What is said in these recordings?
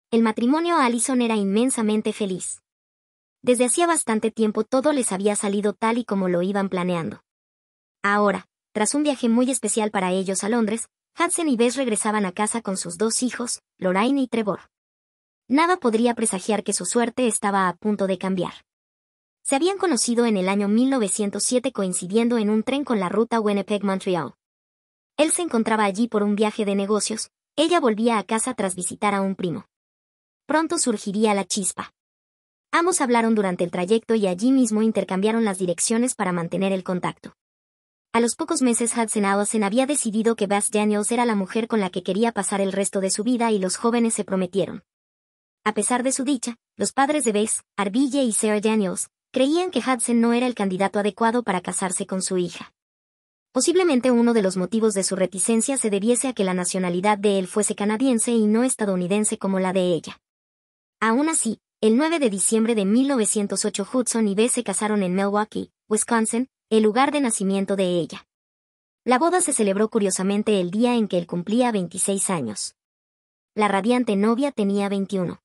el matrimonio Allison era inmensamente feliz. Desde hacía bastante tiempo todo les había salido tal y como lo iban planeando. Ahora, tras un viaje muy especial para ellos a Londres, Hudson y Bess regresaban a casa con sus dos hijos, Lorraine y Trevor. Nada podría presagiar que su suerte estaba a punto de cambiar. Se habían conocido en el año 1907 coincidiendo en un tren con la ruta Winnipeg-Montreal. Él se encontraba allí por un viaje de negocios, ella volvía a casa tras visitar a un primo. Pronto surgiría la chispa. Ambos hablaron durante el trayecto y allí mismo intercambiaron las direcciones para mantener el contacto. A los pocos meses Hudson Allison había decidido que Bess Daniels era la mujer con la que quería pasar el resto de su vida y los jóvenes se prometieron. A pesar de su dicha, los padres de Bess, Arville y Sarah Daniels, creían que Hudson no era el candidato adecuado para casarse con su hija. Posiblemente uno de los motivos de su reticencia se debiese a que la nacionalidad de él fuese canadiense y no estadounidense como la de ella. Aún así, el 9 de diciembre de 1908 Hudson y Bess se casaron en Milwaukee, Wisconsin, el lugar de nacimiento de ella. La boda se celebró curiosamente el día en que él cumplía 26 años. La radiante novia tenía 21.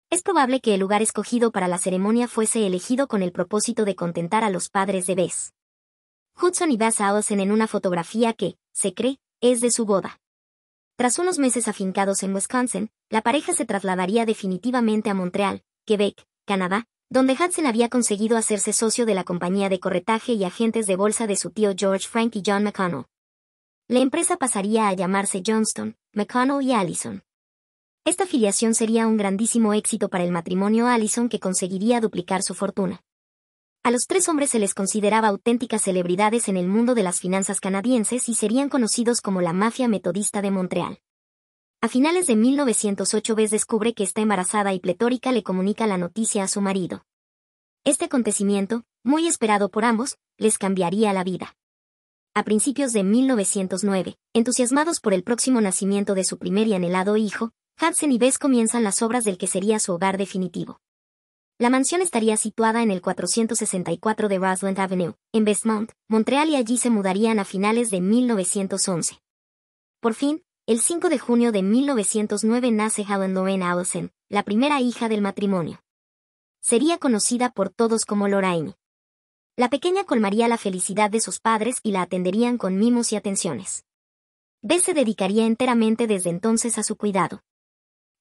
Es probable que el lugar escogido para la ceremonia fuese elegido con el propósito de contentar a los padres de Bess. Hudson y Bess Allison en una fotografía que, se cree, es de su boda. Tras unos meses afincados en Wisconsin, la pareja se trasladaría definitivamente a Montreal, Quebec, Canadá, donde Hudson había conseguido hacerse socio de la compañía de corretaje y agentes de bolsa de su tío George Frank y John McConnell. La empresa pasaría a llamarse Johnston, McConnell y Allison. Esta filiación sería un grandísimo éxito para el matrimonio Allison que conseguiría duplicar su fortuna. A los tres hombres se les consideraba auténticas celebridades en el mundo de las finanzas canadienses y serían conocidos como la mafia metodista de Montreal. A finales de 1908 Bess descubre que está embarazada y pletórica le comunica la noticia a su marido. Este acontecimiento, muy esperado por ambos, les cambiaría la vida. A principios de 1909, entusiasmados por el próximo nacimiento de su primer y anhelado hijo, Hudson y Bess comienzan las obras del que sería su hogar definitivo. La mansión estaría situada en el 464 de Roseland Avenue, en Westmount, Montreal y allí se mudarían a finales de 1911. Por fin, el 5 de junio de 1909 nace Helen Lorraine Allison, la primera hija del matrimonio. Sería conocida por todos como Lorraine. La pequeña colmaría la felicidad de sus padres y la atenderían con mimos y atenciones. Bess se dedicaría enteramente desde entonces a su cuidado.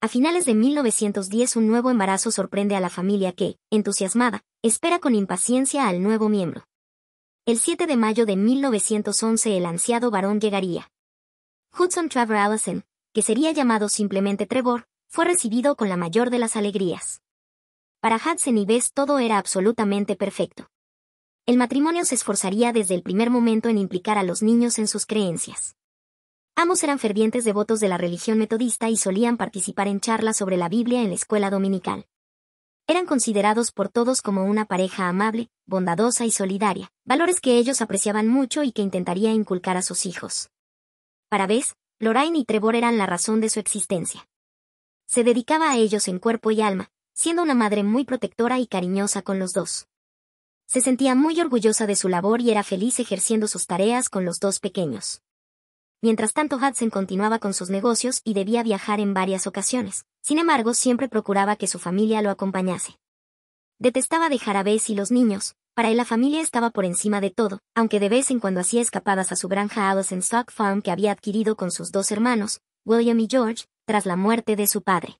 A finales de 1910 un nuevo embarazo sorprende a la familia que, entusiasmada, espera con impaciencia al nuevo miembro. El 7 de mayo de 1911 el ansiado varón llegaría. Hudson Trevor Allison, que sería llamado simplemente Trevor, fue recibido con la mayor de las alegrías. Para Hudson y Bess todo era absolutamente perfecto. El matrimonio se esforzaría desde el primer momento en implicar a los niños en sus creencias. Ambos eran fervientes devotos de la religión metodista y solían participar en charlas sobre la Biblia en la escuela dominical. Eran considerados por todos como una pareja amable, bondadosa y solidaria, valores que ellos apreciaban mucho y que intentaría inculcar a sus hijos. Para Bess, Lorraine y Trevor eran la razón de su existencia. Se dedicaba a ellos en cuerpo y alma, siendo una madre muy protectora y cariñosa con los dos. Se sentía muy orgullosa de su labor y era feliz ejerciendo sus tareas con los dos pequeños. Mientras tanto Hudson continuaba con sus negocios y debía viajar en varias ocasiones. Sin embargo, siempre procuraba que su familia lo acompañase. Detestaba dejar a Bess y los niños. Para él la familia estaba por encima de todo, aunque de vez en cuando hacía escapadas a su granja Allison Stock Farm que había adquirido con sus dos hermanos, William y George, tras la muerte de su padre.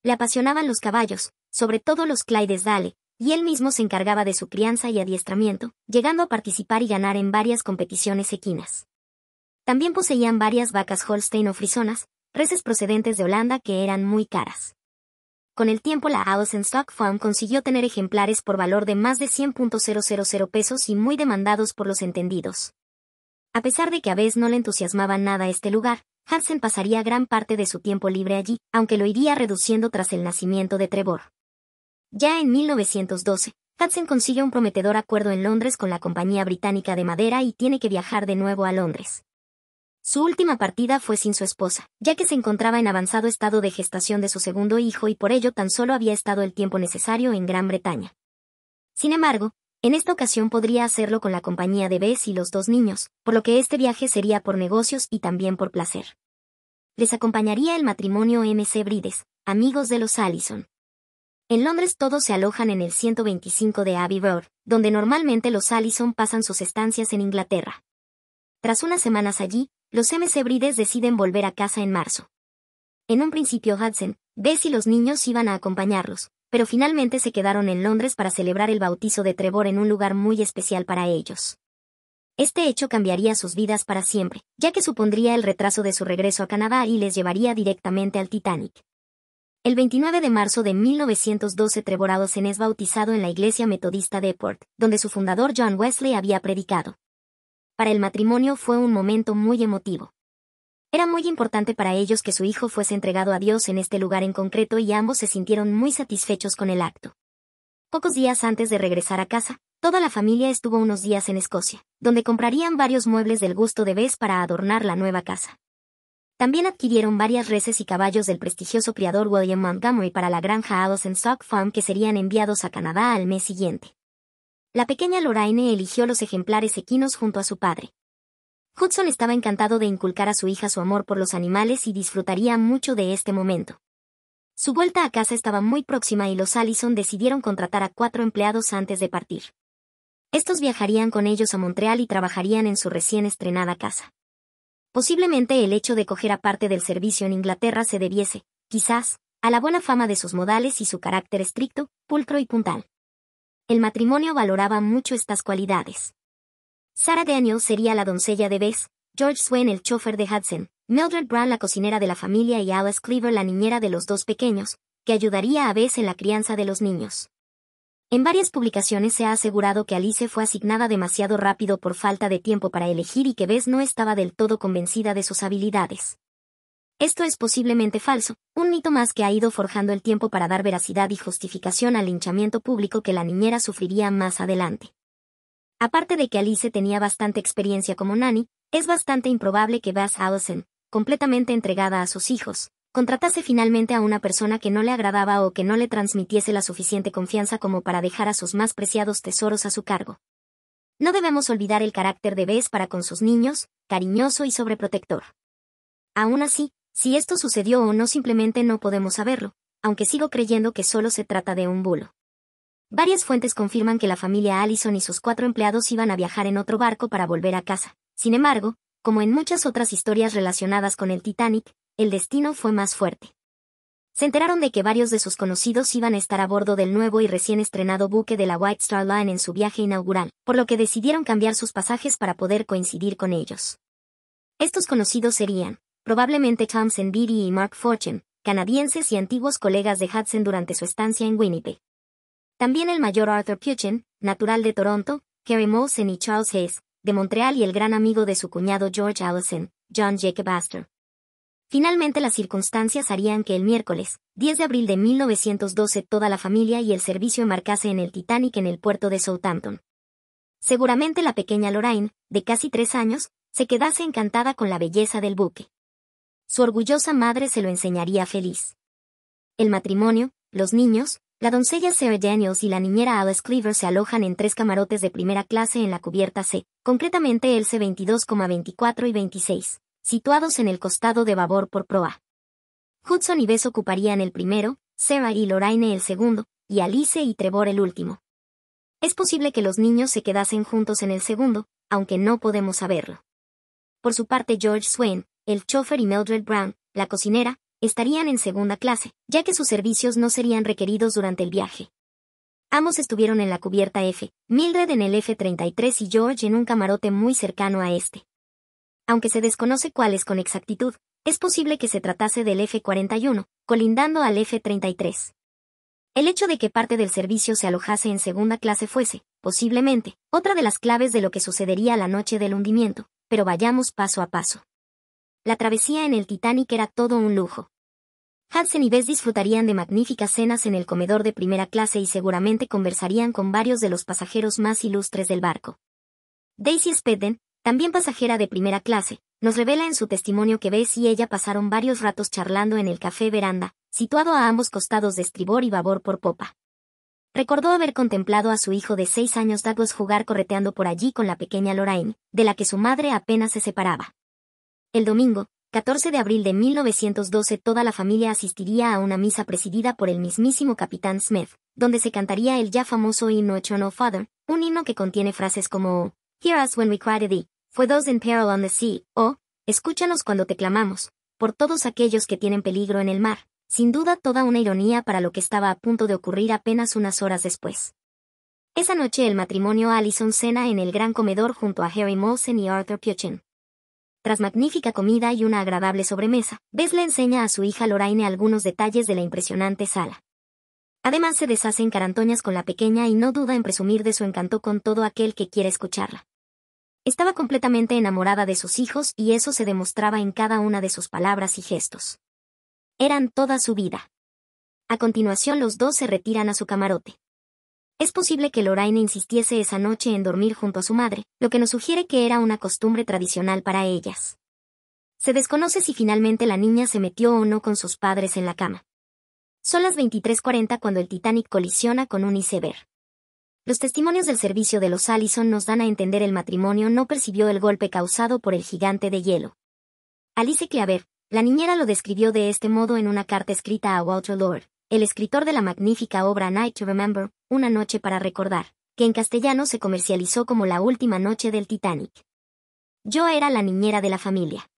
Le apasionaban los caballos, sobre todo los Clydesdale, y él mismo se encargaba de su crianza y adiestramiento, llegando a participar y ganar en varias competiciones equinas. También poseían varias vacas Holstein o frisonas, reses procedentes de Holanda que eran muy caras. Con el tiempo la Allison Stock Farm consiguió tener ejemplares por valor de más de 100.000 pesos y muy demandados por los entendidos. A pesar de que a Bess no le entusiasmaba nada este lugar, Hudson pasaría gran parte de su tiempo libre allí, aunque lo iría reduciendo tras el nacimiento de Trevor. Ya en 1912, Hudson consigue un prometedor acuerdo en Londres con la Compañía Británica de Madera y tiene que viajar de nuevo a Londres. Su última partida fue sin su esposa, ya que se encontraba en avanzado estado de gestación de su segundo hijo y por ello tan solo había estado el tiempo necesario en Gran Bretaña. Sin embargo, en esta ocasión podría hacerlo con la compañía de Bess y los dos niños, por lo que este viaje sería por negocios y también por placer. Les acompañaría el matrimonio M.C. Brides, amigos de los Allison. En Londres todos se alojan en el 125 de Abbey Road, donde normalmente los Allison pasan sus estancias en Inglaterra. Tras unas semanas allí, los MC-Brides deciden volver a casa en marzo. En un principio Hudson, Bess y los niños iban a acompañarlos, pero finalmente se quedaron en Londres para celebrar el bautizo de Trevor en un lugar muy especial para ellos. Este hecho cambiaría sus vidas para siempre, ya que supondría el retraso de su regreso a Canadá y les llevaría directamente al Titanic. El 29 de marzo de 1912 Trevor Allison es bautizado en la iglesia metodista de Epworth, donde su fundador John Wesley había predicado. Para el matrimonio fue un momento muy emotivo. Era muy importante para ellos que su hijo fuese entregado a Dios en este lugar en concreto y ambos se sintieron muy satisfechos con el acto. Pocos días antes de regresar a casa, toda la familia estuvo unos días en Escocia, donde comprarían varios muebles del gusto de Bess para adornar la nueva casa. También adquirieron varias reses y caballos del prestigioso criador William Montgomery para la granja Allison Stock Farm que serían enviados a Canadá al mes siguiente. La pequeña Lorraine eligió los ejemplares equinos junto a su padre. Hudson estaba encantado de inculcar a su hija su amor por los animales y disfrutaría mucho de este momento. Su vuelta a casa estaba muy próxima y los Allison decidieron contratar a 4 empleados antes de partir. Estos viajarían con ellos a Montreal y trabajarían en su recién estrenada casa. Posiblemente el hecho de coger aparte del servicio en Inglaterra se debiese, quizás, a la buena fama de sus modales y su carácter estricto, pulcro y puntual. El matrimonio valoraba mucho estas cualidades. Sarah Daniels sería la doncella de Bess, George Swain el chofer de Hudson, Mildred Brown la cocinera de la familia y Alice Cleaver la niñera de los 2 pequeños, que ayudaría a Bess en la crianza de los niños. En varias publicaciones se ha asegurado que Alice fue asignada demasiado rápido por falta de tiempo para elegir y que Bess no estaba del todo convencida de sus habilidades. Esto es posiblemente falso, un mito más que ha ido forjando el tiempo para dar veracidad y justificación al linchamiento público que la niñera sufriría más adelante. Aparte de que Alice tenía bastante experiencia como nanny, es bastante improbable que Bess Allison, completamente entregada a sus hijos, contratase finalmente a una persona que no le agradaba o que no le transmitiese la suficiente confianza como para dejar a sus más preciados tesoros a su cargo. No debemos olvidar el carácter de Bess para con sus niños, cariñoso y sobreprotector. Aún así, si esto sucedió o no simplemente no podemos saberlo, aunque sigo creyendo que solo se trata de un bulo. Varias fuentes confirman que la familia Allison y sus 4 empleados iban a viajar en otro barco para volver a casa. Sin embargo, como en muchas otras historias relacionadas con el Titanic, el destino fue más fuerte. Se enteraron de que varios de sus conocidos iban a estar a bordo del nuevo y recién estrenado buque de la White Star Line en su viaje inaugural, por lo que decidieron cambiar sus pasajes para poder coincidir con ellos. Estos conocidos serían, probablemente Thompson Beatty y Mark Fortune, canadienses y antiguos colegas de Hudson durante su estancia en Winnipeg. También el mayor Arthur Pugin, natural de Toronto, Kerry Molson y Charles Hayes, de Montreal y el gran amigo de su cuñado George Allison, John Jacob Astor. Finalmente las circunstancias harían que el miércoles, 10 de abril de 1912 toda la familia y el servicio embarcase en el Titanic en el puerto de Southampton. Seguramente la pequeña Lorraine, de casi 3 años, se quedase encantada con la belleza del buque. Su orgullosa madre se lo enseñaría feliz. El matrimonio, los niños, la doncella Sarah Daniels y la niñera Alice Cleaver se alojan en 3 camarotes de primera clase en la cubierta C, concretamente el C22,24 y 26, situados en el costado de babor por proa. Hudson y Bess ocuparían el primero, Sarah y Lorraine el segundo, y Alice y Trevor el último. Es posible que los niños se quedasen juntos en el segundo, aunque no podemos saberlo. Por su parte George Swain, el chofer y Mildred Brown, la cocinera, estarían en segunda clase, ya que sus servicios no serían requeridos durante el viaje. Ambos estuvieron en la cubierta F, Mildred en el F-33 y George en un camarote muy cercano a este. Aunque se desconoce cuál es con exactitud, es posible que se tratase del F-41, colindando al F-33. El hecho de que parte del servicio se alojase en segunda clase fuese, posiblemente, otra de las claves de lo que sucedería la noche del hundimiento, pero vayamos paso a paso. La travesía en el Titanic era todo un lujo. Hudson y Bess disfrutarían de magníficas cenas en el comedor de primera clase y seguramente conversarían con varios de los pasajeros más ilustres del barco. Daisy Spedden, también pasajera de primera clase, nos revela en su testimonio que Bess y ella pasaron varios ratos charlando en el café Veranda, situado a ambos costados de estribor y babor por popa. Recordó haber contemplado a su hijo de 6 años Douglas jugar correteando por allí con la pequeña Lorraine, de la que su madre apenas se separaba. El domingo, 14 de abril de 1912 toda la familia asistiría a una misa presidida por el mismísimo Capitán Smith, donde se cantaría el ya famoso himno Eternal Father, un himno que contiene frases como Hear us when we cry to thee, for those in peril on the sea, o Escúchanos cuando te clamamos, por todos aquellos que tienen peligro en el mar, sin duda toda una ironía para lo que estaba a punto de ocurrir apenas unas horas después. Esa noche el matrimonio Allison cena en el gran comedor junto a Harry Molson y Arthur Pugin. Tras magnífica comida y una agradable sobremesa, Bess le enseña a su hija Lorraine algunos detalles de la impresionante sala. Además se deshace en carantoñas con la pequeña y no duda en presumir de su encanto con todo aquel que quiera escucharla. Estaba completamente enamorada de sus hijos y eso se demostraba en cada una de sus palabras y gestos. Eran toda su vida. A continuación los dos se retiran a su camarote. Es posible que Lorraine insistiese esa noche en dormir junto a su madre, lo que nos sugiere que era una costumbre tradicional para ellas. Se desconoce si finalmente la niña se metió o no con sus padres en la cama. Son las 23:40 cuando el Titanic colisiona con un iceberg. Los testimonios del servicio de los Allison nos dan a entender el matrimonio no percibió el golpe causado por el gigante de hielo. Alice Claver, la niñera lo describió de este modo en una carta escrita a Walter Lord, el escritor de la magnífica obra A Night to Remember, Una noche para recordar, que en castellano se comercializó como La última noche del Titanic. Yo era la niñera de la familia.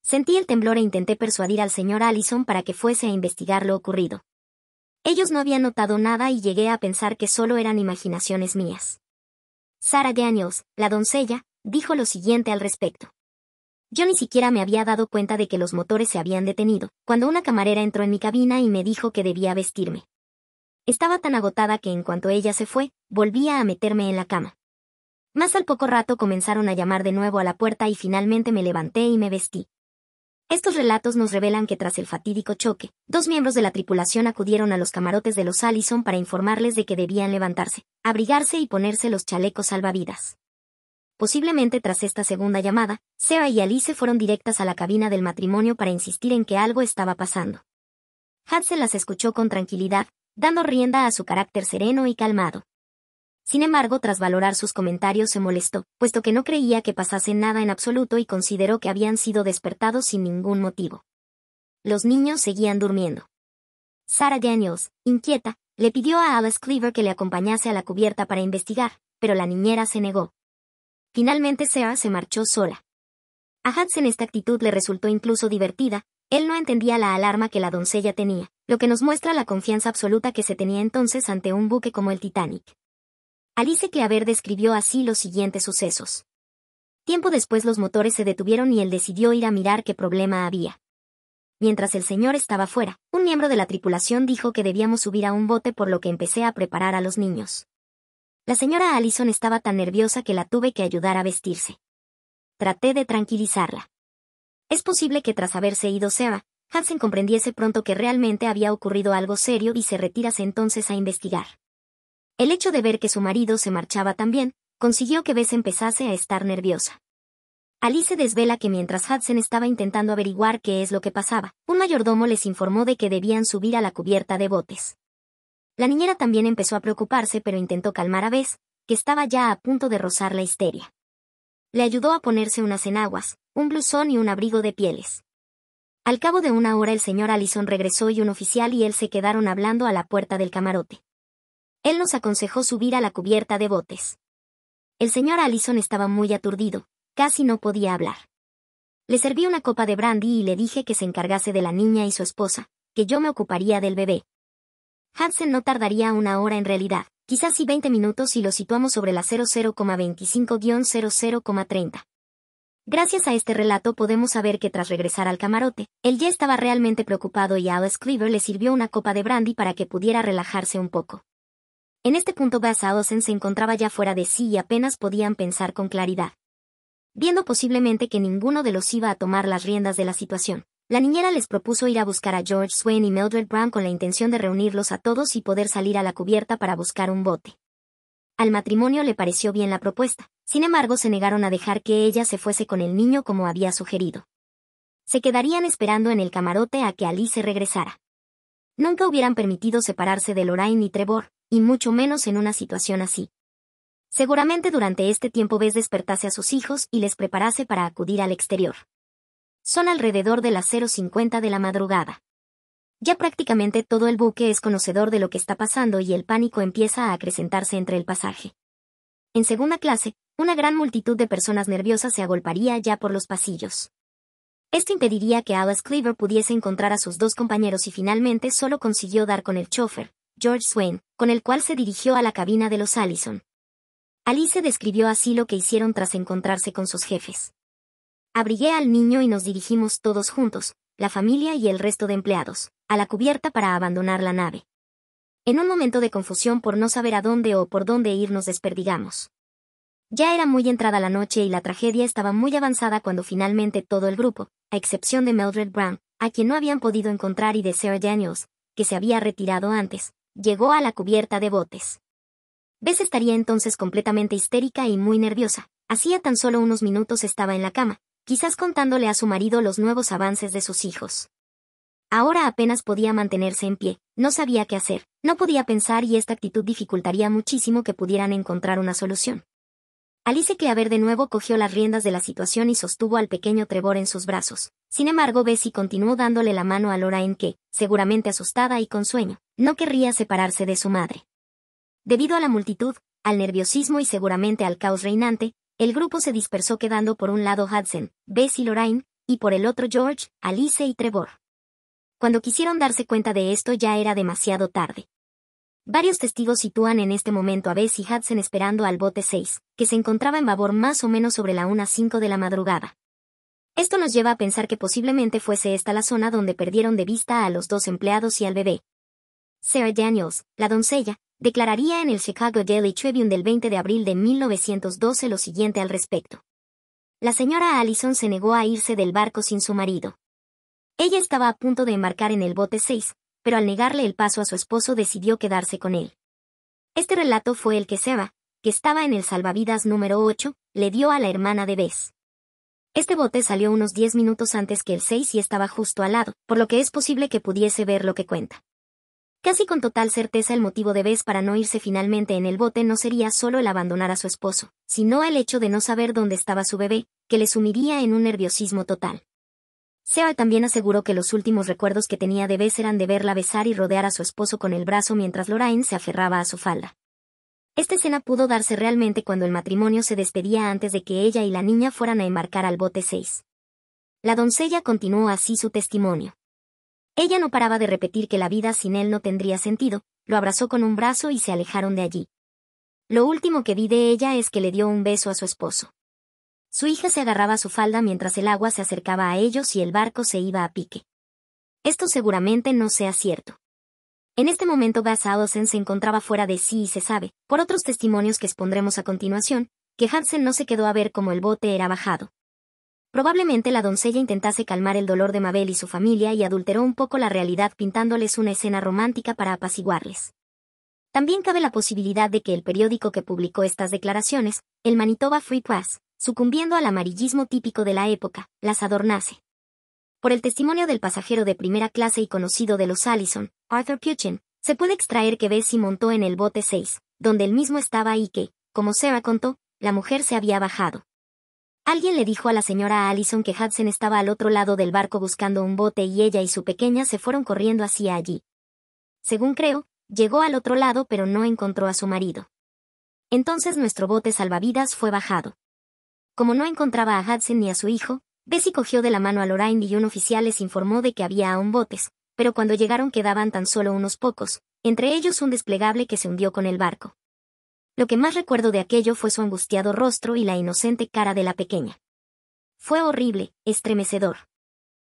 Sentí el temblor e intenté persuadir al señor Allison para que fuese a investigar lo ocurrido. Ellos no habían notado nada y llegué a pensar que solo eran imaginaciones mías. Sarah Daniels, la doncella, dijo lo siguiente al respecto. Yo ni siquiera me había dado cuenta de que los motores se habían detenido, cuando una camarera entró en mi cabina y me dijo que debía vestirme. Estaba tan agotada que en cuanto ella se fue, volvía a meterme en la cama. Más al poco rato comenzaron a llamar de nuevo a la puerta y finalmente me levanté y me vestí. Estos relatos nos revelan que tras el fatídico choque, 2 miembros de la tripulación acudieron a los camarotes de los Allison para informarles de que debían levantarse, abrigarse y ponerse los chalecos salvavidas. Posiblemente tras esta segunda llamada, Sarah y Alice fueron directas a la cabina del matrimonio para insistir en que algo estaba pasando. Hudson las escuchó con tranquilidad, dando rienda a su carácter sereno y calmado. Sin embargo, tras valorar sus comentarios se molestó, puesto que no creía que pasase nada en absoluto y consideró que habían sido despertados sin ningún motivo. Los niños seguían durmiendo. Sarah Daniels, inquieta, le pidió a Alice Cleaver que le acompañase a la cubierta para investigar, pero la niñera se negó. Finalmente Sarah se marchó sola. A Hudson esta actitud le resultó incluso divertida, él no entendía la alarma que la doncella tenía, lo que nos muestra la confianza absoluta que se tenía entonces ante un buque como el Titanic. Alice Claver describió así los siguientes sucesos. Tiempo después los motores se detuvieron y él decidió ir a mirar qué problema había. Mientras el señor estaba fuera, un miembro de la tripulación dijo que debíamos subir a un bote por lo que empecé a preparar a los niños. La señora Allison estaba tan nerviosa que la tuve que ayudar a vestirse. Traté de tranquilizarla. Es posible que tras haberse ido Sarah, Hudson comprendiese pronto que realmente había ocurrido algo serio y se retirase entonces a investigar. El hecho de ver que su marido se marchaba también, consiguió que Bess empezase a estar nerviosa. Alice desvela que mientras Hudson estaba intentando averiguar qué es lo que pasaba, un mayordomo les informó de que debían subir a la cubierta de botes. La niñera también empezó a preocuparse pero intentó calmar a Bess, que estaba ya a punto de rozar la histeria. Le ayudó a ponerse unas enaguas, un blusón y un abrigo de pieles. Al cabo de una hora el señor Allison regresó y un oficial y él se quedaron hablando a la puerta del camarote. Él nos aconsejó subir a la cubierta de botes. El señor Allison estaba muy aturdido, casi no podía hablar. Le serví una copa de brandy y le dije que se encargase de la niña y su esposa, que yo me ocuparía del bebé. Hudson no tardaría una hora en realidad, quizás sí 20 minutos si lo situamos sobre la 00,25-00,30. Gracias a este relato podemos saber que tras regresar al camarote, él ya estaba realmente preocupado y Alice Cleaver le sirvió una copa de brandy para que pudiera relajarse un poco. En este punto Bess Allison se encontraba ya fuera de sí y apenas podían pensar con claridad. Viendo posiblemente que ninguno de los iba a tomar las riendas de la situación, la niñera les propuso ir a buscar a George Swain y Mildred Brown con la intención de reunirlos a todos y poder salir a la cubierta para buscar un bote. Al matrimonio le pareció bien la propuesta, sin embargo se negaron a dejar que ella se fuese con el niño como había sugerido. Se quedarían esperando en el camarote a que Alice regresara. Nunca hubieran permitido separarse de Lorraine y Trevor, y mucho menos en una situación así. Seguramente durante este tiempo Bess despertase a sus hijos y les preparase para acudir al exterior. Son alrededor de las 0:50 de la madrugada. Ya prácticamente todo el buque es conocedor de lo que está pasando y el pánico empieza a acrecentarse entre el pasaje. En segunda clase, una gran multitud de personas nerviosas se agolparía ya por los pasillos. Esto impediría que Alice Cleaver pudiese encontrar a sus dos compañeros y finalmente solo consiguió dar con el chofer, George Swain, con el cual se dirigió a la cabina de los Allison. Alice describió así lo que hicieron tras encontrarse con sus jefes. Abrigué al niño y nos dirigimos todos juntos, la familia y el resto de empleados, a la cubierta para abandonar la nave. En un momento de confusión por no saber a dónde o por dónde ir nos desperdigamos. Ya era muy entrada la noche y la tragedia estaba muy avanzada cuando finalmente todo el grupo, a excepción de Mildred Brown, a quien no habían podido encontrar y de Sarah Daniels, que se había retirado antes, llegó a la cubierta de botes. Bess estaría entonces completamente histérica y muy nerviosa. Hacía tan solo unos minutos estaba en la cama, quizás contándole a su marido los nuevos avances de sus hijos. Ahora apenas podía mantenerse en pie, no sabía qué hacer, no podía pensar y esta actitud dificultaría muchísimo que pudieran encontrar una solución. Alice Cleaver de nuevo cogió las riendas de la situación y sostuvo al pequeño Trevor en sus brazos. Sin embargo, Bessie continuó dándole la mano a Lorraine que, seguramente asustada y con sueño, no querría separarse de su madre. Debido a la multitud, al nerviosismo y seguramente al caos reinante, el grupo se dispersó quedando por un lado Hudson, Bess y Lorraine, y por el otro George, Alice y Trevor. Cuando quisieron darse cuenta de esto ya era demasiado tarde. Varios testigos sitúan en este momento a Bess y Hudson esperando al bote 6, que se encontraba en babor más o menos sobre la 1:05 de la madrugada. Esto nos lleva a pensar que posiblemente fuese esta la zona donde perdieron de vista a los dos empleados y al bebé. Sarah Daniels, la doncella, declararía en el Chicago Daily Tribune del 20 de abril de 1912 lo siguiente al respecto. La señora Allison se negó a irse del barco sin su marido. Ella estaba a punto de embarcar en el bote 6, pero al negarle el paso a su esposo decidió quedarse con él. Este relato fue el que Sarah, que estaba en el salvavidas número 8, le dio a la hermana de Bess. Este bote salió unos 10 minutos antes que el 6 y estaba justo al lado, por lo que es posible que pudiese ver lo que cuenta. Casi con total certeza el motivo de Bess para no irse finalmente en el bote no sería solo el abandonar a su esposo, sino el hecho de no saber dónde estaba su bebé, que le sumiría en un nerviosismo total. Sarah también aseguró que los últimos recuerdos que tenía de Bess eran de verla besar y rodear a su esposo con el brazo mientras Lorraine se aferraba a su falda. Esta escena pudo darse realmente cuando el matrimonio se despedía antes de que ella y la niña fueran a embarcar al bote 6. La doncella continuó así su testimonio. Ella no paraba de repetir que la vida sin él no tendría sentido, lo abrazó con un brazo y se alejaron de allí. Lo último que vi de ella es que le dio un beso a su esposo. Su hija se agarraba a su falda mientras el agua se acercaba a ellos y el barco se iba a pique. Esto seguramente no sea cierto. En este momento Bess Allison se encontraba fuera de sí y se sabe, por otros testimonios que expondremos a continuación, que Hudson no se quedó a ver cómo el bote era bajado. Probablemente la doncella intentase calmar el dolor de Mabel y su familia y adulteró un poco la realidad pintándoles una escena romántica para apaciguarles. También cabe la posibilidad de que el periódico que publicó estas declaraciones, el Manitoba Free Press, sucumbiendo al amarillismo típico de la época, las adornase. Por el testimonio del pasajero de primera clase y conocido de los Allison, Arthur Puchin, se puede extraer que Bessie montó en el bote 6, donde él mismo estaba y que, como Sarah contó, la mujer se había bajado. Alguien le dijo a la señora Allison que Hudson estaba al otro lado del barco buscando un bote y ella y su pequeña se fueron corriendo hacia allí. Según creo, llegó al otro lado pero no encontró a su marido. Entonces nuestro bote salvavidas fue bajado. Como no encontraba a Hudson ni a su hijo, Bessie cogió de la mano a Lorraine y un oficial les informó de que había aún botes, pero cuando llegaron quedaban tan solo unos pocos, entre ellos un desplegable que se hundió con el barco. Lo que más recuerdo de aquello fue su angustiado rostro y la inocente cara de la pequeña. Fue horrible, estremecedor.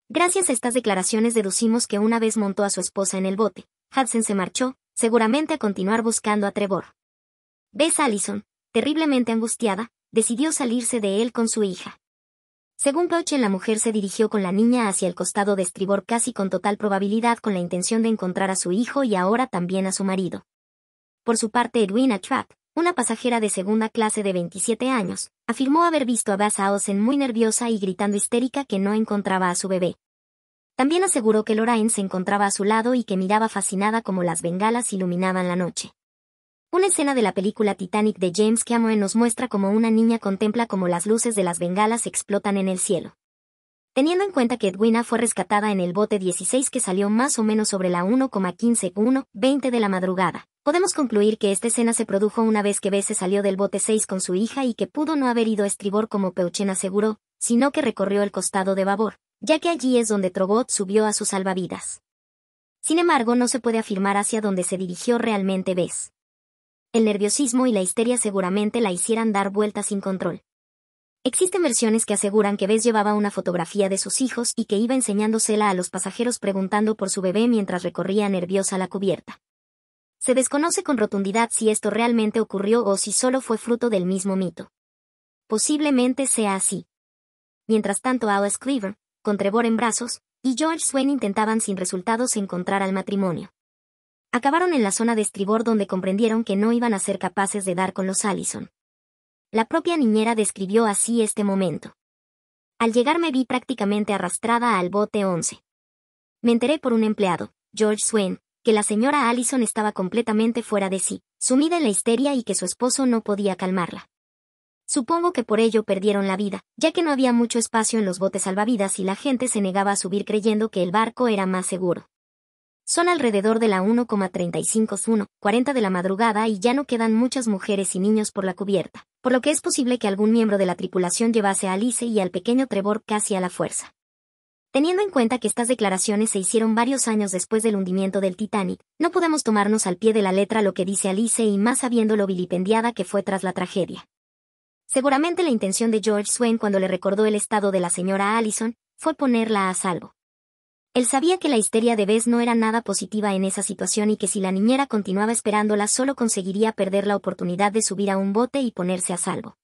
Gracias a estas declaraciones deducimos que una vez montó a su esposa en el bote, Hudson se marchó, seguramente a continuar buscando a Trevor. Bess Allison, terriblemente angustiada, decidió salirse de él con su hija. Según Puchin, la mujer se dirigió con la niña hacia el costado de estribor casi con total probabilidad con la intención de encontrar a su hijo y ahora también a su marido. Por su parte, Edwina Trapp, una pasajera de segunda clase de 27 años, afirmó haber visto a Bess Allison muy nerviosa y gritando histérica que no encontraba a su bebé. También aseguró que Lorraine se encontraba a su lado y que miraba fascinada como las bengalas iluminaban la noche. Una escena de la película Titanic de James Cameron nos muestra cómo una niña contempla cómo las luces de las bengalas explotan en el cielo. Teniendo en cuenta que Edwina fue rescatada en el bote 16 que salió más o menos sobre la 1,15:20 de la madrugada, podemos concluir que esta escena se produjo una vez que Bess se salió del bote 6 con su hija y que pudo no haber ido a estribor como Peuchen aseguró, sino que recorrió el costado de babor, ya que allí es donde Trobot subió a sus salvavidas. Sin embargo, no se puede afirmar hacia dónde se dirigió realmente Bess. El nerviosismo y la histeria seguramente la hicieran dar vueltas sin control. Existen versiones que aseguran que Bess llevaba una fotografía de sus hijos y que iba enseñándosela a los pasajeros preguntando por su bebé mientras recorría nerviosa la cubierta. Se desconoce con rotundidad si esto realmente ocurrió o si solo fue fruto del mismo mito. Posiblemente sea así. Mientras tanto, Alice Cleaver, con Trevor en brazos, y George Swain intentaban sin resultados encontrar al matrimonio. Acabaron en la zona de estribor donde comprendieron que no iban a ser capaces de dar con los Allison. La propia niñera describió así este momento. Al llegar me vi prácticamente arrastrada al bote 11. Me enteré por un empleado, George Swain, que la señora Allison estaba completamente fuera de sí, sumida en la histeria y que su esposo no podía calmarla. Supongo que por ello perdieron la vida, ya que no había mucho espacio en los botes salvavidas y la gente se negaba a subir creyendo que el barco era más seguro. Son alrededor de la 1,35:40 de la madrugada y ya no quedan muchas mujeres y niños por la cubierta, por lo que es posible que algún miembro de la tripulación llevase a Alice y al pequeño Trevor casi a la fuerza. Teniendo en cuenta que estas declaraciones se hicieron varios años después del hundimiento del Titanic, no podemos tomarnos al pie de la letra lo que dice Alice y más sabiendo lo vilipendiada que fue tras la tragedia. Seguramente la intención de George Swain cuando le recordó el estado de la señora Allison fue ponerla a salvo. Él sabía que la histeria de Bess no era nada positiva en esa situación y que si la niñera continuaba esperándola solo conseguiría perder la oportunidad de subir a un bote y ponerse a salvo.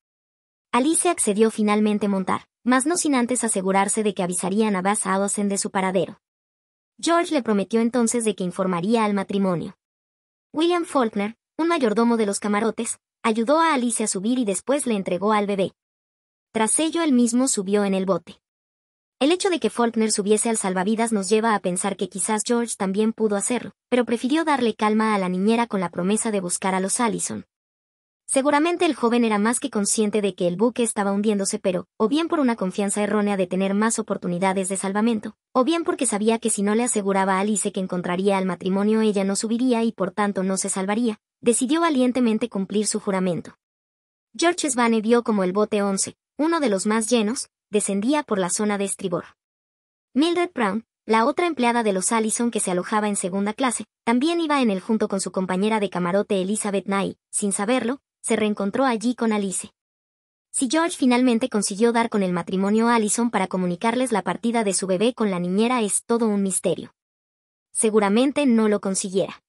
Alice accedió finalmente a montar, mas no sin antes asegurarse de que avisarían a Bess Allison de su paradero. George le prometió entonces de que informaría al matrimonio. William Faulkner, un mayordomo de los camarotes, ayudó a Alice a subir y después le entregó al bebé. Tras ello él mismo subió en el bote. El hecho de que Faulkner subiese al salvavidas nos lleva a pensar que quizás George también pudo hacerlo, pero prefirió darle calma a la niñera con la promesa de buscar a los Allison. Seguramente el joven era más que consciente de que el buque estaba hundiéndose, pero, o bien por una confianza errónea de tener más oportunidades de salvamento, o bien porque sabía que si no le aseguraba a Alice que encontraría al matrimonio ella no subiría y por tanto no se salvaría, decidió valientemente cumplir su juramento. George Svane vio como el bote 11, uno de los más llenos, descendía por la zona de estribor. Mildred Brown, la otra empleada de los Allison que se alojaba en segunda clase, también iba en él junto con su compañera de camarote Elizabeth Nye, sin saberlo, se reencontró allí con Alice. Si George finalmente consiguió dar con el matrimonio Allison para comunicarles la partida de su bebé con la niñera es todo un misterio. Seguramente no lo consiguiera.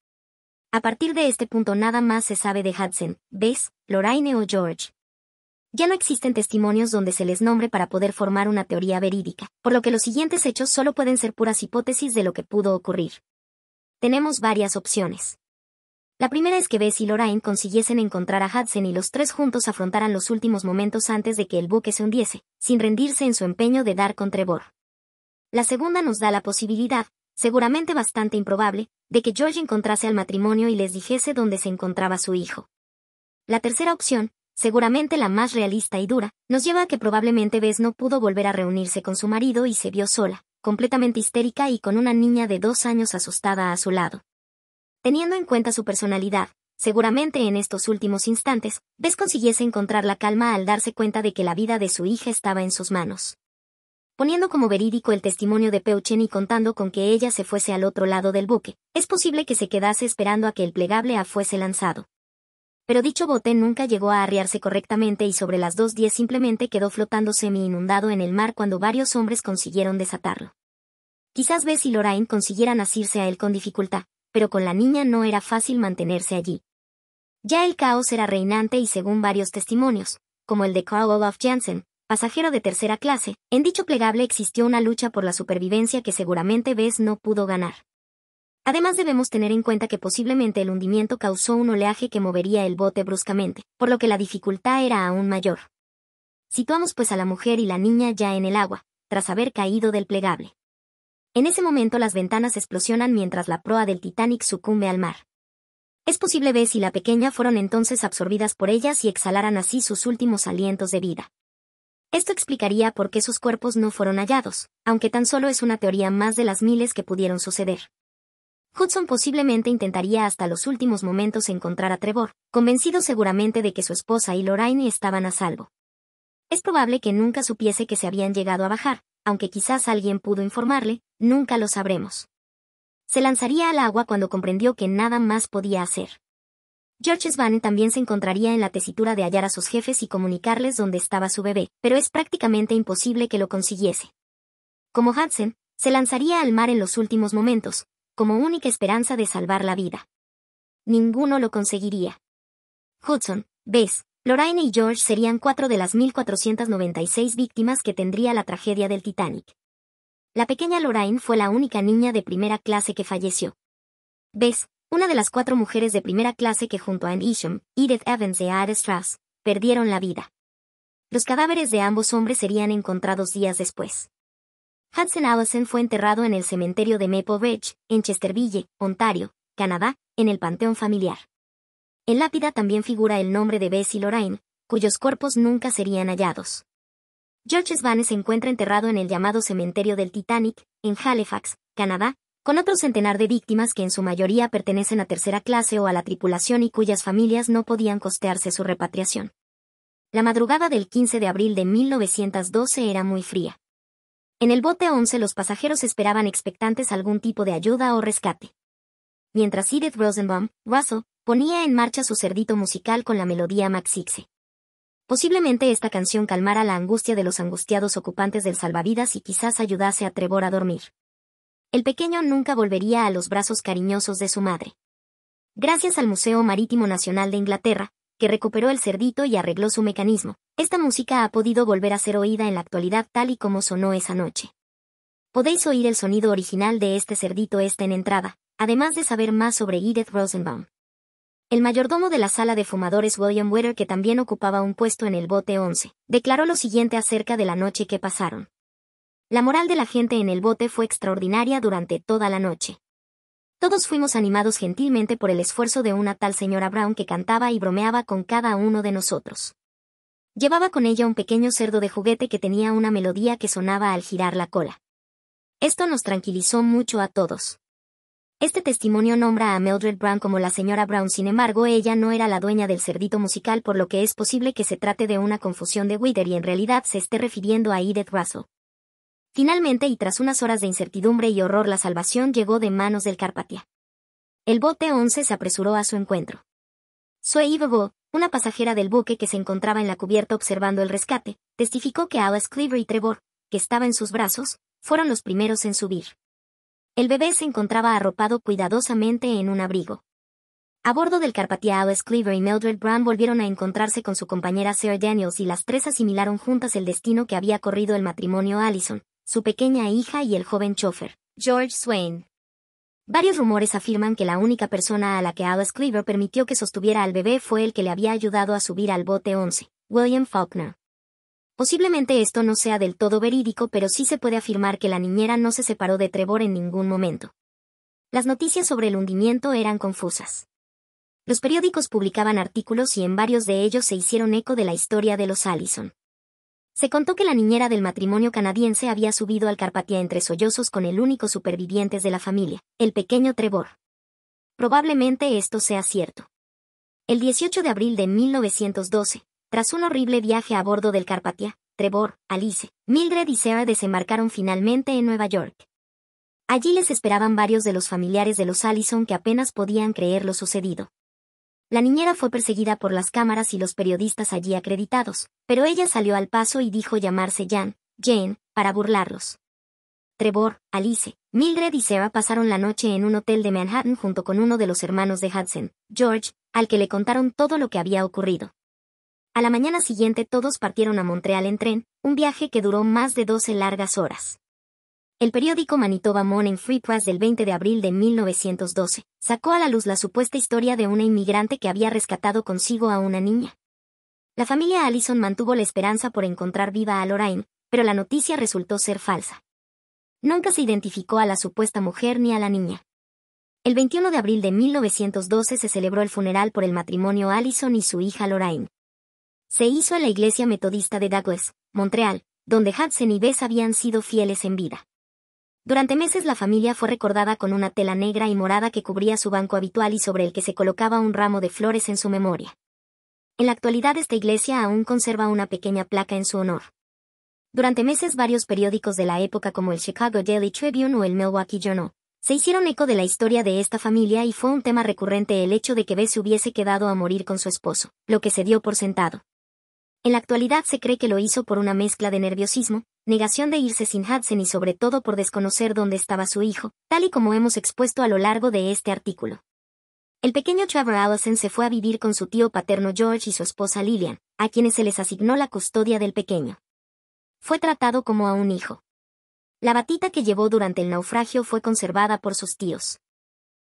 A partir de este punto nada más se sabe de Hudson, Bess, Lorraine o George. Ya no existen testimonios donde se les nombre para poder formar una teoría verídica, por lo que los siguientes hechos solo pueden ser puras hipótesis de lo que pudo ocurrir. Tenemos varias opciones. La primera es que Bess y Lorraine consiguiesen encontrar a Hudson y los tres juntos afrontaran los últimos momentos antes de que el buque se hundiese, sin rendirse en su empeño de dar con Trevor. La segunda nos da la posibilidad, seguramente bastante improbable, de que George encontrase al matrimonio y les dijese dónde se encontraba su hijo. La tercera opción, seguramente la más realista y dura, nos lleva a que probablemente Bess no pudo volver a reunirse con su marido y se vio sola, completamente histérica y con una niña de 2 años asustada a su lado. Teniendo en cuenta su personalidad, seguramente en estos últimos instantes, Bess consiguiese encontrar la calma al darse cuenta de que la vida de su hija estaba en sus manos. Poniendo como verídico el testimonio de Peuchen y contando con que ella se fuese al otro lado del buque, es posible que se quedase esperando a que el plegable fuese lanzado. Pero dicho bote nunca llegó a arriarse correctamente y sobre las 2:10 simplemente quedó flotando semi-inundado en el mar cuando varios hombres consiguieron desatarlo. Quizás Bess y Lorraine consiguieran asirse a él con dificultad, pero con la niña no era fácil mantenerse allí. Ya el caos era reinante y según varios testimonios, como el de Carl Olaf Jansen, pasajero de tercera clase, en dicho plegable existió una lucha por la supervivencia que seguramente Bess no pudo ganar. Además debemos tener en cuenta que posiblemente el hundimiento causó un oleaje que movería el bote bruscamente, por lo que la dificultad era aún mayor. Situamos pues a la mujer y la niña ya en el agua, tras haber caído del plegable. En ese momento las ventanas explosionan mientras la proa del Titanic sucumbe al mar. Es posible Bess y la pequeña fueron entonces absorbidas por ellas y exhalaran así sus últimos alientos de vida. Esto explicaría por qué sus cuerpos no fueron hallados, aunque tan solo es una teoría más de las miles que pudieron suceder. Hudson posiblemente intentaría hasta los últimos momentos encontrar a Trevor, convencido seguramente de que su esposa y Lorraine estaban a salvo. Es probable que nunca supiese que se habían llegado a bajar, aunque quizás alguien pudo informarle, nunca lo sabremos. Se lanzaría al agua cuando comprendió que nada más podía hacer. George Svan también se encontraría en la tesitura de hallar a sus jefes y comunicarles dónde estaba su bebé, pero es prácticamente imposible que lo consiguiese. Como Hudson, se lanzaría al mar en los últimos momentos, como única esperanza de salvar la vida. Ninguno lo conseguiría. Hudson, Bess, Lorraine y George serían 4 de las 1,496 víctimas que tendría la tragedia del Titanic. La pequeña Lorraine fue la única niña de primera clase que falleció. Bess, una de las 4 mujeres de primera clase que junto a Anne Isham, Edith Evans y Ada Strass, perdieron la vida. Los cadáveres de ambos hombres serían encontrados días después. Hudson Allison fue enterrado en el cementerio de Maple Ridge, en Chesterville, Ontario, Canadá, en el panteón familiar. En lápida también figura el nombre de Bess y Lorraine, cuyos cuerpos nunca serían hallados. George Svan se encuentra enterrado en el llamado cementerio del Titanic, en Halifax, Canadá, con otro centenar de víctimas que en su mayoría pertenecen a tercera clase o a la tripulación y cuyas familias no podían costearse su repatriación. La madrugada del 15 de abril de 1912 era muy fría. En el bote 11 los pasajeros esperaban expectantes algún tipo de ayuda o rescate. Mientras Edith Rosenbaum, Russell, ponía en marcha su cerdito musical con la melodía Maxixe. Posiblemente esta canción calmara la angustia de los angustiados ocupantes del salvavidas y quizás ayudase a Trevor a dormir. El pequeño nunca volvería a los brazos cariñosos de su madre. Gracias al Museo Marítimo Nacional de Inglaterra, que recuperó el cerdito y arregló su mecanismo, esta música ha podido volver a ser oída en la actualidad tal y como sonó esa noche. Podéis oír el sonido original de este cerdito en entrada, además de saber más sobre Edith Rosenbaum. El mayordomo de la sala de fumadores William Witter, que también ocupaba un puesto en el bote 11, declaró lo siguiente acerca de la noche que pasaron. La moral de la gente en el bote fue extraordinaria durante toda la noche. Todos fuimos animados gentilmente por el esfuerzo de una tal señora Brown que cantaba y bromeaba con cada uno de nosotros. Llevaba con ella un pequeño cerdo de juguete que tenía una melodía que sonaba al girar la cola. Esto nos tranquilizó mucho a todos. Este testimonio nombra a Mildred Brown como la señora Brown, sin embargo ella no era la dueña del cerdito musical, por lo que es posible que se trate de una confusión de Witter y en realidad se esté refiriendo a Edith Russell. Finalmente y tras unas horas de incertidumbre y horror, la salvación llegó de manos del Carpathia. El bote 11 se apresuró a su encuentro. Sue Iverville, una pasajera del buque que se encontraba en la cubierta observando el rescate, testificó que Alice Cleaver y Trevor, que estaba en sus brazos, fueron los primeros en subir. El bebé se encontraba arropado cuidadosamente en un abrigo. A bordo del Carpathia, Alice Cleaver y Mildred Brown volvieron a encontrarse con su compañera Sarah Daniels y las 3 asimilaron juntas el destino que había corrido el matrimonio Allison, su pequeña hija y el joven chofer, George Swain. Varios rumores afirman que la única persona a la que Alice Cleaver permitió que sostuviera al bebé fue el que le había ayudado a subir al bote 11, William Faulkner. Posiblemente esto no sea del todo verídico, pero sí se puede afirmar que la niñera no se separó de Trevor en ningún momento. Las noticias sobre el hundimiento eran confusas. Los periódicos publicaban artículos y en varios de ellos se hicieron eco de la historia de los Allison. Se contó que la niñera del matrimonio canadiense había subido al Carpathia entre sollozos con el único superviviente de la familia, el pequeño Trevor. Probablemente esto sea cierto. El 18 de abril de 1912, tras un horrible viaje a bordo del Carpathia, Trevor, Alice, Mildred y Sarah desembarcaron finalmente en Nueva York. Allí les esperaban varios de los familiares de los Allison que apenas podían creer lo sucedido. La niñera fue perseguida por las cámaras y los periodistas allí acreditados, pero ella salió al paso y dijo llamarse Jane, para burlarlos. Trevor, Alice, Mildred y Sarah pasaron la noche en un hotel de Manhattan junto con uno de los hermanos de Hudson, George, al que le contaron todo lo que había ocurrido. A la mañana siguiente todos partieron a Montreal en tren, un viaje que duró más de 12 largas horas. El periódico Manitoba Morning Free Press del 20 de abril de 1912 sacó a la luz la supuesta historia de una inmigrante que había rescatado consigo a una niña. La familia Allison mantuvo la esperanza por encontrar viva a Lorraine, pero la noticia resultó ser falsa. Nunca se identificó a la supuesta mujer ni a la niña. El 21 de abril de 1912 se celebró el funeral por el matrimonio Allison y su hija Lorraine. Se hizo en la iglesia metodista de Douglas, Montreal, donde Hudson y Bess habían sido fieles en vida. Durante meses la familia fue recordada con una tela negra y morada que cubría su banco habitual y sobre el que se colocaba un ramo de flores en su memoria. En la actualidad esta iglesia aún conserva una pequeña placa en su honor. Durante meses varios periódicos de la época como el Chicago Daily Tribune o el Milwaukee Journal se hicieron eco de la historia de esta familia y fue un tema recurrente el hecho de que Bess se hubiese quedado a morir con su esposo, lo que se dio por sentado. En la actualidad se cree que lo hizo por una mezcla de nerviosismo, negación de irse sin Hudson y sobre todo por desconocer dónde estaba su hijo, tal y como hemos expuesto a lo largo de este artículo. El pequeño Trevor Allison se fue a vivir con su tío paterno George y su esposa Lillian, a quienes se les asignó la custodia del pequeño. Fue tratado como a un hijo. La batita que llevó durante el naufragio fue conservada por sus tíos.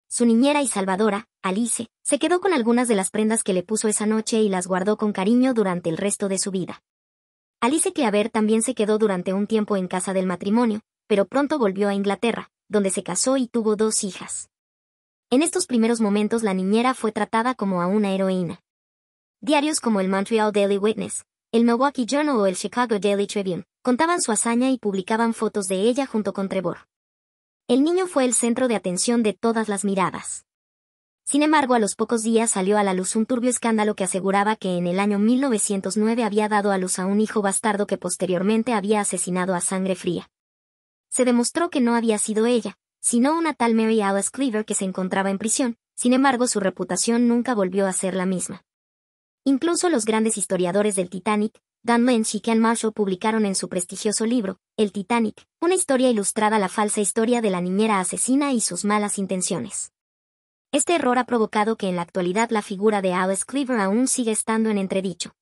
Su niñera y salvadora, Alice, se quedó con algunas de las prendas que le puso esa noche y las guardó con cariño durante el resto de su vida. Alice Claver también se quedó durante un tiempo en casa del matrimonio, pero pronto volvió a Inglaterra, donde se casó y tuvo 2 hijas. En estos primeros momentos la niñera fue tratada como a una heroína. Diarios como el Montreal Daily Witness, el Milwaukee Journal o el Chicago Daily Tribune contaban su hazaña y publicaban fotos de ella junto con Trevor. El niño fue el centro de atención de todas las miradas. Sin embargo, a los pocos días salió a la luz un turbio escándalo que aseguraba que en el año 1909 había dado a luz a un hijo bastardo que posteriormente había asesinado a sangre fría. Se demostró que no había sido ella, sino una tal Mary Alice Cleaver que se encontraba en prisión. Sin embargo, su reputación nunca volvió a ser la misma. Incluso los grandes historiadores del Titanic, Dan Lynch y Ken Marshall publicaron en su prestigioso libro, El Titanic, una historia ilustrada la falsa historia de la niñera asesina y sus malas intenciones. Este error ha provocado que en la actualidad la figura de Alice Cleaver aún sigue estando en entredicho.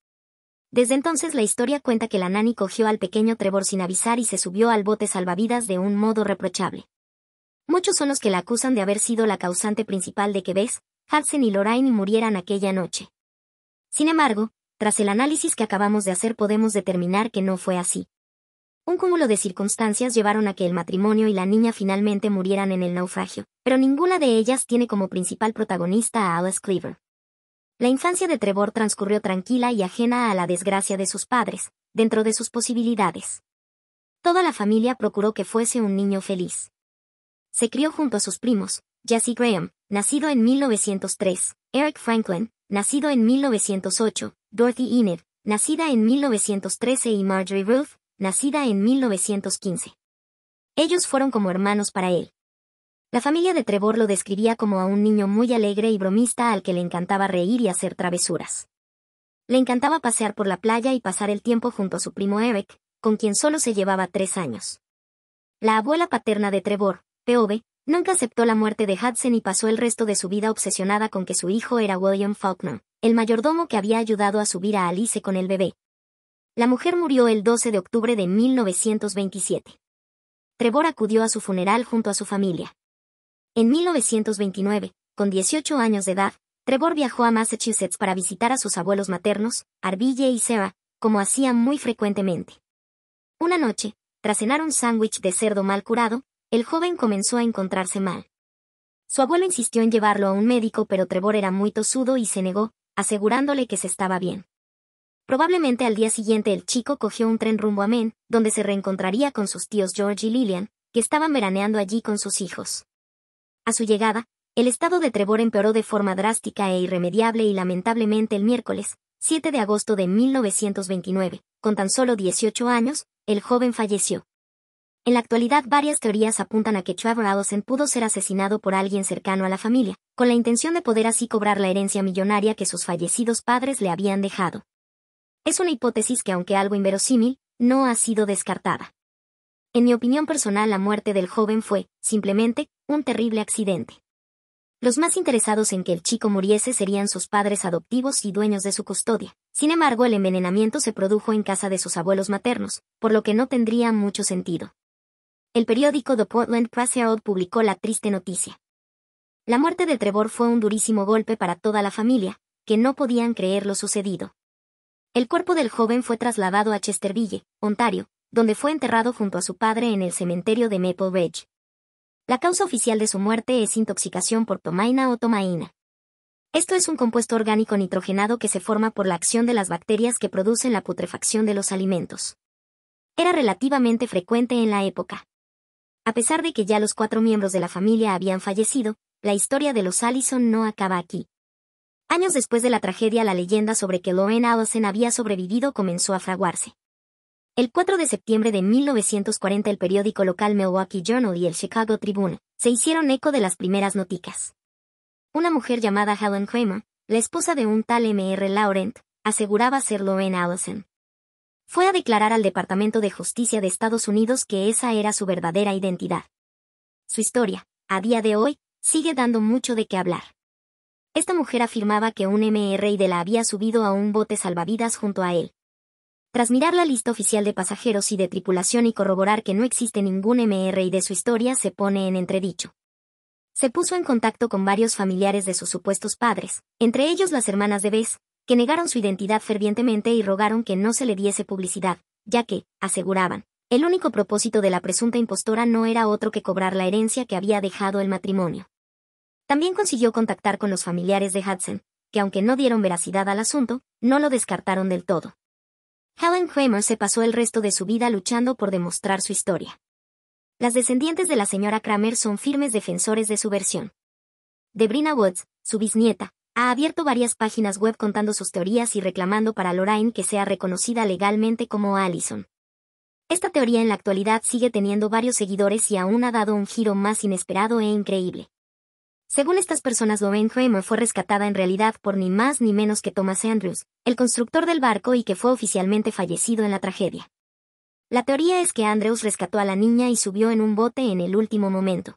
Desde entonces la historia cuenta que la nani cogió al pequeño Trevor sin avisar y se subió al bote salvavidas de un modo reprochable. Muchos son los que la acusan de haber sido la causante principal de que Bess, Hudson y Lorraine murieran aquella noche. Sin embargo, tras el análisis que acabamos de hacer podemos determinar que no fue así. Un cúmulo de circunstancias llevaron a que el matrimonio y la niña finalmente murieran en el naufragio, pero ninguna de ellas tiene como principal protagonista a Alice Cleaver. La infancia de Trevor transcurrió tranquila y ajena a la desgracia de sus padres, dentro de sus posibilidades. Toda la familia procuró que fuese un niño feliz. Se crió junto a sus primos, Jesse Graham, nacido en 1903, Eric Franklin, nacido en 1908, Dorothy Enid, nacida en 1913 y Marjorie Ruth, nacida en 1915. Ellos fueron como hermanos para él. La familia de Trevor lo describía como a un niño muy alegre y bromista al que le encantaba reír y hacer travesuras. Le encantaba pasear por la playa y pasar el tiempo junto a su primo Eric, con quien solo se llevaba 3 años. La abuela paterna de Trevor, P.O.V., nunca aceptó la muerte de Hudson y pasó el resto de su vida obsesionada con que su hijo era William Faulkner, el mayordomo que había ayudado a subir a Alice con el bebé. La mujer murió el 12 de octubre de 1927. Trevor acudió a su funeral junto a su familia. En 1929, con 18 años de edad, Trevor viajó a Massachusetts para visitar a sus abuelos maternos, Arville y Sarah, como hacía muy frecuentemente. Una noche, tras cenar un sándwich de cerdo mal curado, el joven comenzó a encontrarse mal. Su abuelo insistió en llevarlo a un médico, pero Trevor era muy tosudo y se negó, asegurándole que se estaba bien. Probablemente al día siguiente el chico cogió un tren rumbo a Maine, donde se reencontraría con sus tíos George y Lillian, que estaban veraneando allí con sus hijos. A su llegada, el estado de Trevor empeoró de forma drástica e irremediable y lamentablemente el miércoles, 7 de agosto de 1929, con tan solo 18 años, el joven falleció. En la actualidad varias teorías apuntan a que Trevor Allison pudo ser asesinado por alguien cercano a la familia, con la intención de poder así cobrar la herencia millonaria que sus fallecidos padres le habían dejado. Es una hipótesis que, aunque algo inverosímil, no ha sido descartada. En mi opinión personal, la muerte del joven fue, simplemente, un terrible accidente. Los más interesados en que el chico muriese serían sus padres adoptivos y dueños de su custodia. Sin embargo, el envenenamiento se produjo en casa de sus abuelos maternos, por lo que no tendría mucho sentido. El periódico The Portland Press Herald publicó la triste noticia. La muerte de Trevor fue un durísimo golpe para toda la familia, que no podían creer lo sucedido. El cuerpo del joven fue trasladado a Chesterville, Ontario, donde fue enterrado junto a su padre en el cementerio de Maple Ridge. La causa oficial de su muerte es intoxicación por tomaina o tomaína. Esto es un compuesto orgánico nitrogenado que se forma por la acción de las bacterias que producen la putrefacción de los alimentos. Era relativamente frecuente en la época. A pesar de que ya los 4 miembros de la familia habían fallecido, la historia de los Allison no acaba aquí. Años después de la tragedia, la leyenda sobre que Lorraine Allison había sobrevivido comenzó a fraguarse. El 4 de septiembre de 1940 el periódico local Milwaukee Journal y el Chicago Tribune se hicieron eco de las primeras noticias. Una mujer llamada Helen Kramer, la esposa de un tal M.R. Laurent, aseguraba ser Lorraine Allison. Fue a declarar al Departamento de Justicia de Estados Unidos que esa era su verdadera identidad. Su historia, a día de hoy, sigue dando mucho de qué hablar. Esta mujer afirmaba que un MRI de la había subido a un bote salvavidas junto a él. Tras mirar la lista oficial de pasajeros y de tripulación y corroborar que no existe ningún MRI de su historia, se pone en entredicho. Se puso en contacto con varios familiares de sus supuestos padres, entre ellos las hermanas de Bess, que negaron su identidad fervientemente y rogaron que no se le diese publicidad, ya que, aseguraban, el único propósito de la presunta impostora no era otro que cobrar la herencia que había dejado el matrimonio. También consiguió contactar con los familiares de Hudson, que aunque no dieron veracidad al asunto, no lo descartaron del todo. Helen Kramer se pasó el resto de su vida luchando por demostrar su historia. Las descendientes de la señora Kramer son firmes defensores de su versión. Debrina Woods, su bisnieta, ha abierto varias páginas web contando sus teorías y reclamando para Lorraine que sea reconocida legalmente como Allison. Esta teoría en la actualidad sigue teniendo varios seguidores y aún ha dado un giro más inesperado e increíble. Según estas personas, Lorraine Kramer fue rescatada en realidad por ni más ni menos que Thomas Andrews, el constructor del barco y que fue oficialmente fallecido en la tragedia. La teoría es que Andrews rescató a la niña y subió en un bote en el último momento.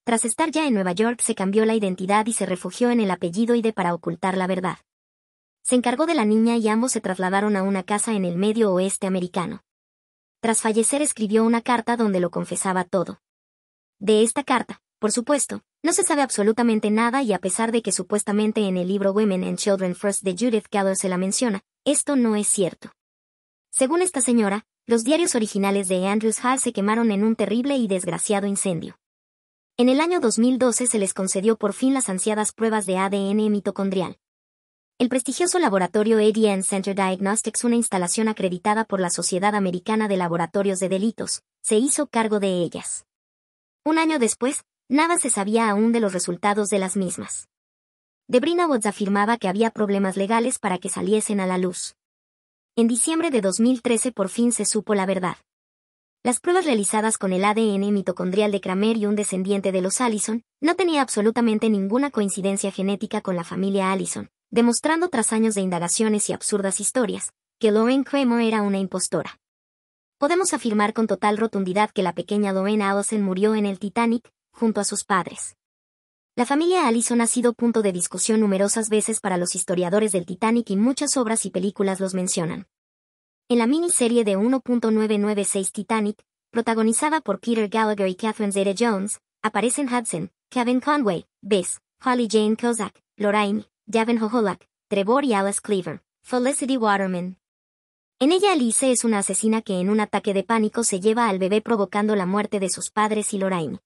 Tras estar ya en Nueva York se cambió la identidad y se refugió en el apellido Ide para ocultar la verdad. Se encargó de la niña y ambos se trasladaron a una casa en el medio oeste americano. Tras fallecer escribió una carta donde lo confesaba todo. De esta carta, por supuesto, no se sabe absolutamente nada y a pesar de que supuestamente en el libro Women and Children First de Judith Keller se la menciona, esto no es cierto. Según esta señora, los diarios originales de Andrews Hall se quemaron en un terrible y desgraciado incendio. En el año 2012 se les concedió por fin las ansiadas pruebas de ADN mitocondrial. El prestigioso laboratorio ADN Center Diagnostics, una instalación acreditada por la Sociedad Americana de Laboratorios de Delitos, se hizo cargo de ellas. Un año después, nada se sabía aún de los resultados de las mismas. Debrina Woods afirmaba que había problemas legales para que saliesen a la luz. En diciembre de 2013 por fin se supo la verdad. Las pruebas realizadas con el ADN mitocondrial de Kramer y un descendiente de los Allison no tenía absolutamente ninguna coincidencia genética con la familia Allison, demostrando tras años de indagaciones y absurdas historias, que Lorraine Kramer era una impostora. Podemos afirmar con total rotundidad que la pequeña Lorraine Allison murió en el Titanic, junto a sus padres. La familia Allison ha sido punto de discusión numerosas veces para los historiadores del Titanic y muchas obras y películas los mencionan. En la miniserie de 1.996 Titanic, protagonizada por Peter Gallagher y Catherine Zeta-Jones, aparecen Hudson, Kevin Conway, Bess, Holly Jane Kozak, Lorraine, Javin Hoholak, Trevor y Alice Cleaver, Felicity Waterman. En ella Alice es una asesina que en un ataque de pánico se lleva al bebé provocando la muerte de sus padres y Lorraine.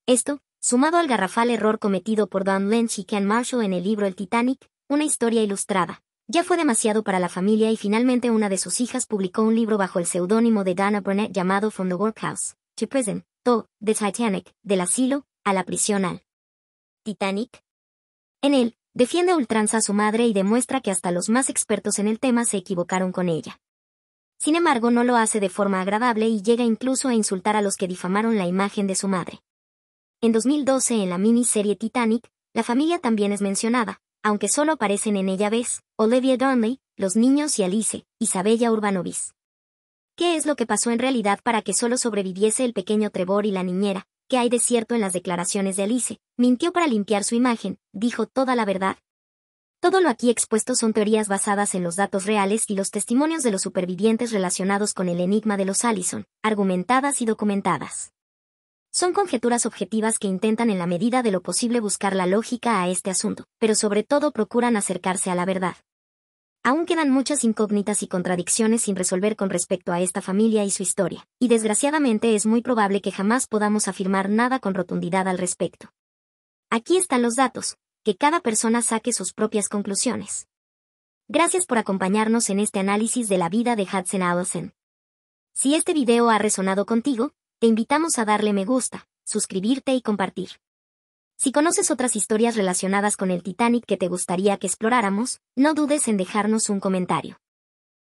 Esto, sumado al garrafal error cometido por Don Lynch y Ken Marshall en el libro El Titanic, una historia ilustrada, ya fue demasiado para la familia y finalmente una de sus hijas publicó un libro bajo el seudónimo de Dana Burnett llamado From the Workhouse to Prison, to The Titanic, del asilo a la prisión al Titanic. En él, defiende a ultranza a su madre y demuestra que hasta los más expertos en el tema se equivocaron con ella. Sin embargo, no lo hace de forma agradable y llega incluso a insultar a los que difamaron la imagen de su madre. En 2012 en la miniserie Titanic, la familia también es mencionada, aunque solo aparecen en ella Bess, Olivia Darnley, los niños y Alice, Isabella Urbanovis. ¿Qué es lo que pasó en realidad para que solo sobreviviese el pequeño Trevor y la niñera? ¿Qué hay de cierto en las declaraciones de Alice? Mintió para limpiar su imagen, dijo toda la verdad. Todo lo aquí expuesto son teorías basadas en los datos reales y los testimonios de los supervivientes relacionados con el enigma de los Allison, argumentadas y documentadas. Son conjeturas objetivas que intentan en la medida de lo posible buscar la lógica a este asunto, pero sobre todo procuran acercarse a la verdad. Aún quedan muchas incógnitas y contradicciones sin resolver con respecto a esta familia y su historia, y desgraciadamente es muy probable que jamás podamos afirmar nada con rotundidad al respecto. Aquí están los datos, que cada persona saque sus propias conclusiones. Gracias por acompañarnos en este análisis de la vida de Hudson Allison. Si este video ha resonado contigo, te invitamos a darle me gusta, suscribirte y compartir. Si conoces otras historias relacionadas con el Titanic que te gustaría que exploráramos, no dudes en dejarnos un comentario.